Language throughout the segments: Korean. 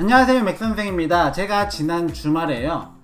안녕하세요, 맥선생입니다. 제가 지난 주말에요,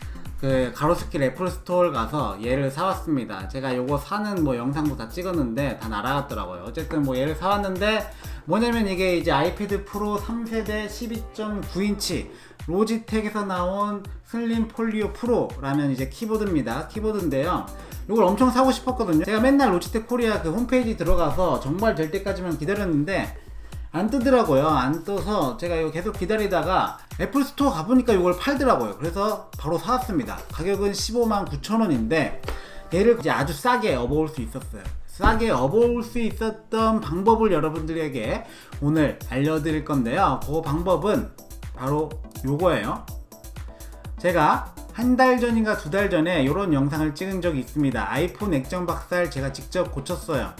그 가로수길 애플스토어 가서 얘를 사왔습니다. 제가 요거 사는 영상도 다 찍었는데 다 날아갔더라고요. 어쨌든 얘를 사왔는데 뭐냐면 이게 이제 아이패드 프로 3세대 12.9인치 로지텍에서 나온 슬림 폴리오 프로라는 이제 키보드인데요. 이걸 엄청 사고 싶었거든요. 제가 맨날 로지텍 코리아 그 홈페이지 들어가서 정말 될 때까지만 기다렸는데 안 뜨더라고요. 안 떠서 제가 이거 계속 기다리다가 애플스토어 가보니까 이걸 팔더라고요. 그래서 바로 사왔습니다. 가격은 159,000원인데 얘를 이제 아주 싸게 업어올 수 있었어요. 싸게 업어올 수 있었던 방법을 여러분들에게 오늘 알려드릴 건데요. 그 방법은 바로 요거예요. 제가 한 달 전인가 두 달 전에 이런 영상을 찍은 적이 있습니다. 아이폰 액정 박살 제가 직접 고쳤어요.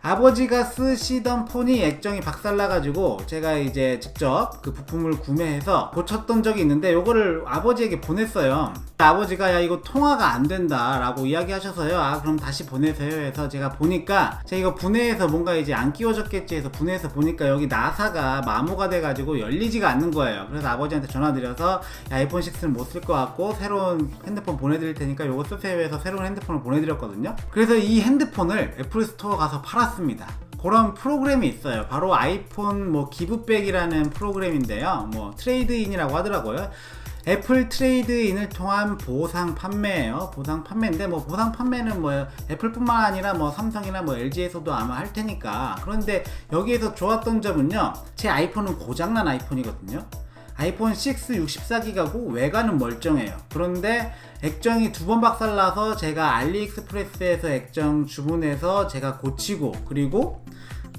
아버지가 쓰시던 폰이 액정이 박살나가지고 제가 이제 직접 그 부품을 구매해서 고쳤던 적이 있는데 요거를 아버지에게 보냈어요. 아버지가 야 이거 통화가 안 된다 라고 이야기하셔서요. 아 그럼 다시 보내세요 해서 제가 보니까 제가 이거 분해해서 뭔가 이제 안 끼워졌겠지 해서 분해해서 보니까 여기 나사가 마모가 돼가지고 열리지가 않는 거예요. 그래서 아버지한테 전화드려서 야, 아이폰 6는 못 쓸 것 같고 새로운 핸드폰 보내드릴 테니까 요거 쓰세요 해서 새로운 핸드폰을 보내드렸거든요. 그래서 이 핸드폰을 애플스토어 가서 팔았습니다. 그런 프로그램이 있어요. 바로 아이폰 기브백이라는 프로그램인데요. 트레이드인이라고 하더라고요. 애플 트레이드인을 통한 보상 판매예요. 보상 판매인데 보상 판매는 애플뿐만 아니라 삼성이나 LG에서도 아마 할 테니까. 그런데 여기에서 좋았던 점은요. 제 아이폰은 고장난 아이폰이거든요. 아이폰 6 64기가고 외관은 멀쩡해요. 그런데 액정이 두 번 박살나서 제가 알리익스프레스에서 액정 주문해서 제가 고치고 그리고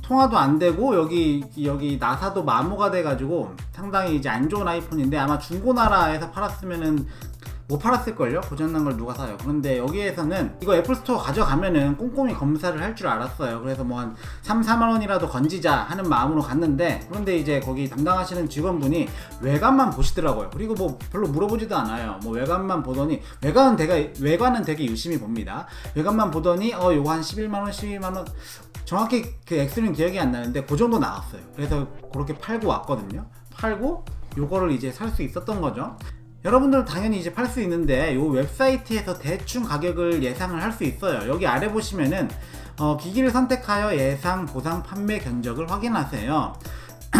통화도 안 되고 여기 나사도 마모가 돼가지고 상당히 이제 안 좋은 아이폰인데 아마 중고나라에서 팔았으면은 못 팔았을걸요? 고장난 걸 누가 사요. 그런데 여기에서는 이거 애플스토어 가져가면은 꼼꼼히 검사를 할 줄 알았어요. 그래서 한 3, 4만원이라도 건지자 하는 마음으로 갔는데 그런데 이제 거기 담당하시는 직원분이 외관만 보시더라고요. 그리고 별로 물어보지도 않아요. 외관만 보더니 외관은 되게 유심히 봅니다. 외관만 보더니 요거 한 11만원 12만원 정확히 그 액수는 기억이 안 나는데 그 정도 나왔어요. 그래서 그렇게 팔고 왔거든요. 팔고 요거를 이제 살 수 있었던 거죠. 여러분들 당연히 이제 팔 수 있는데 이 웹사이트에서 대충 가격을 예상을 할 수 있어요. 여기 아래 보시면은 기기를 선택하여 예상 보상 판매 견적을 확인하세요.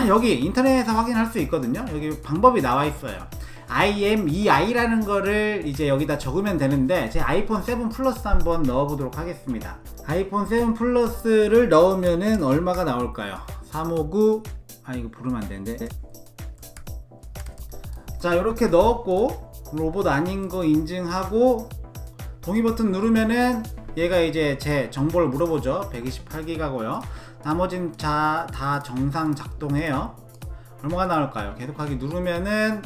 여기 인터넷에서 확인할 수 있거든요. 여기 방법이 나와 있어요. IMEI라는 거를 이제 여기다 적으면 되는데 제 아이폰 7 플러스 한번 넣어보도록 하겠습니다. 아이폰 7 플러스를 넣으면은 얼마가 나올까요? 359 이거 부르면 안 되는데. 자 이렇게 넣었고 로봇 아닌 거 인증하고 동의 버튼 누르면은 얘가 이제 제 정보를 물어보죠. 128기가고요 나머진 다 정상 작동해요. 얼마가 나올까요? 계속하기 누르면은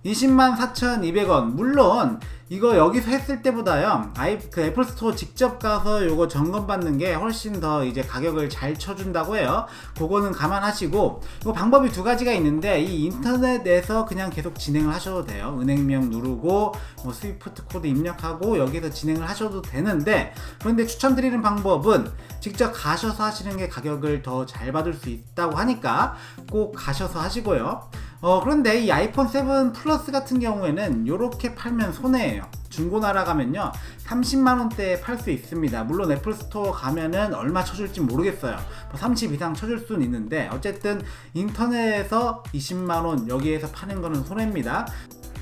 204,200원. 물론 이거 여기서 했을 때보다요 그 애플스토어 직접 가서 요거 점검받는 게 훨씬 더 이제 가격을 잘 쳐준다고 해요. 그거는 감안하시고 이 방법이 두 가지가 있는데 이 인터넷에서 그냥 계속 진행을 하셔도 돼요. 은행명 누르고 스위프트 코드 입력하고 여기서 진행을 하셔도 되는데 그런데 추천드리는 방법은 직접 가셔서 하시는 게 가격을 더 잘 받을 수 있다고 하니까 꼭 가셔서 하시고요. 그런데 이 아이폰 7 플러스 같은 경우에는 이렇게 팔면 손해예요. 중고나라 가면요 30만원대에 팔 수 있습니다. 물론 애플스토어 가면은 얼마 쳐줄지 모르겠어요. 30 이상 쳐줄 수는 있는데 어쨌든 인터넷에서 20만원 여기에서 파는 거는 손해입니다.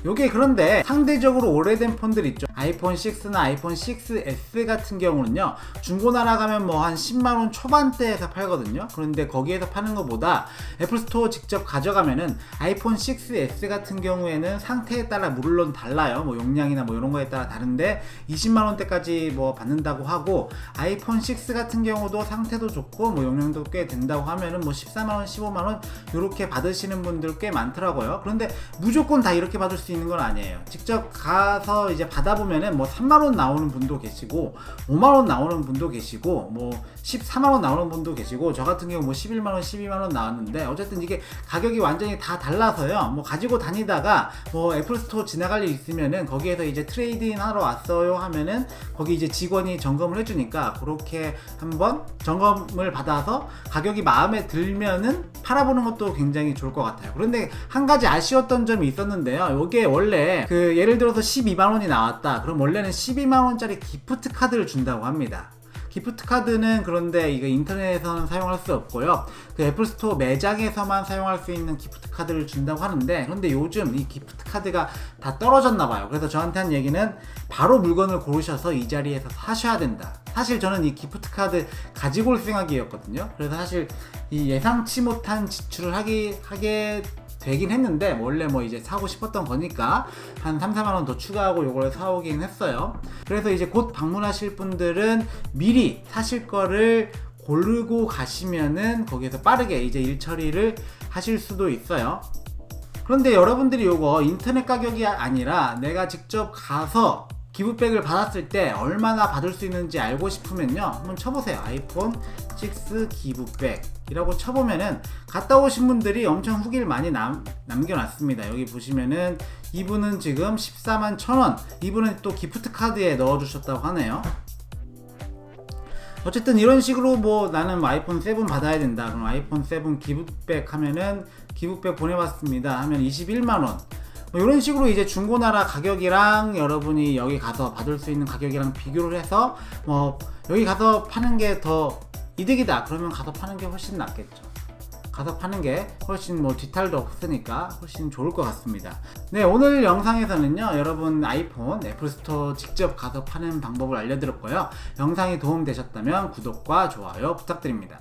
요게 그런데 상대적으로 오래된 폰들 있죠. 아이폰 6나 아이폰 6S 같은 경우는요 중고나라 가면 한 10만원 초반대에서 팔거든요. 그런데 거기에서 파는 것보다 애플스토어 직접 가져가면은 아이폰 6S 같은 경우에는 상태에 따라 물론 달라요. 용량이나 이런 거에 따라 다른데 20만원대까지 받는다고 하고 아이폰 6 같은 경우도 상태도 좋고 용량도 꽤 된다고 하면은 14만원 15만원 이렇게 받으시는 분들 꽤 많더라고요. 그런데 무조건 다 이렇게 받을 수 있는 건 아니에요. 직접 가서 이제 받아보면은 뭐 3만원 나오는 분도 계시고 5만원 나오는 분도 계시고 뭐 14만원 나오는 분도 계시고 저 같은 경우 뭐 11만원 12만원 나왔는데 어쨌든 이게 가격이 완전히 다 달라서요. 뭐 가지고 다니다가 뭐 애플스토어 지나갈 일 있으면은 거기에서 이제 트레이드인 하러 왔어요 하면은 거기 이제 직원이 점검을 해주니까 그렇게 한번 점검을 받아서 가격이 마음에 들면은 팔아보는 것도 굉장히 좋을 것 같아요. 그런데 한 가지 아쉬웠던 점이 있었는데요. 이게 원래 그 예를 들어서 12만원이 나왔다. 그럼 원래는 12만원짜리 기프트 카드를 준다고 합니다. 기프트 카드는 그런데 이거 인터넷에서는 사용할 수 없고요. 그 애플스토어 매장에서만 사용할 수 있는 기프트 카드를 준다고 하는데 그런데 요즘 이 기프트 카드가 다 떨어졌나 봐요. 그래서 저한테 한 얘기는 바로 물건을 고르셔서 이 자리에서 사셔야 된다. 사실 저는 이 기프트 카드 가지고 올 생각이었거든요. 그래서 사실 이 예상치 못한 지출을 하게 되긴 했는데 원래 뭐 이제 사고 싶었던 거니까 한 3-4만원 더 추가하고 요걸 사오긴 했어요. 그래서 이제 곧 방문하실 분들은 미리 사실 거를 고르고 가시면은 거기에서 빠르게 이제 일 처리를 하실 수도 있어요. 그런데 여러분들이 요거 인터넷 가격이 아니라 내가 직접 가서 기부백을 받았을 때 얼마나 받을 수 있는지 알고 싶으면요 한번 쳐보세요. 아이폰 6 기부백 이라고 쳐보면은 갔다 오신 분들이 엄청 후기를 많이 남겨놨습니다. 여기 보시면은 이분은 지금 14만 1,000원, 이분은 또 기프트 카드에 넣어주셨다고 하네요. 어쨌든 이런 식으로 뭐 나는 아이폰 7 받아야 된다. 그럼 아이폰 7 기부백 하면은 기부백 보내봤습니다 하면 21만원. 뭐 이런 식으로 이제 중고나라 가격이랑 여러분이 여기 가서 받을 수 있는 가격이랑 비교를 해서 뭐 여기 가서 파는 게 더 이득이다 그러면 가서 파는 게 훨씬 낫겠죠. 가서 파는 게 훨씬 뭐 뒤탈도 없으니까 훨씬 좋을 것 같습니다. 네, 오늘 영상에서는요 여러분 아이폰 애플스토어 직접 가서 파는 방법을 알려드렸고요. 영상이 도움되셨다면 구독과 좋아요 부탁드립니다.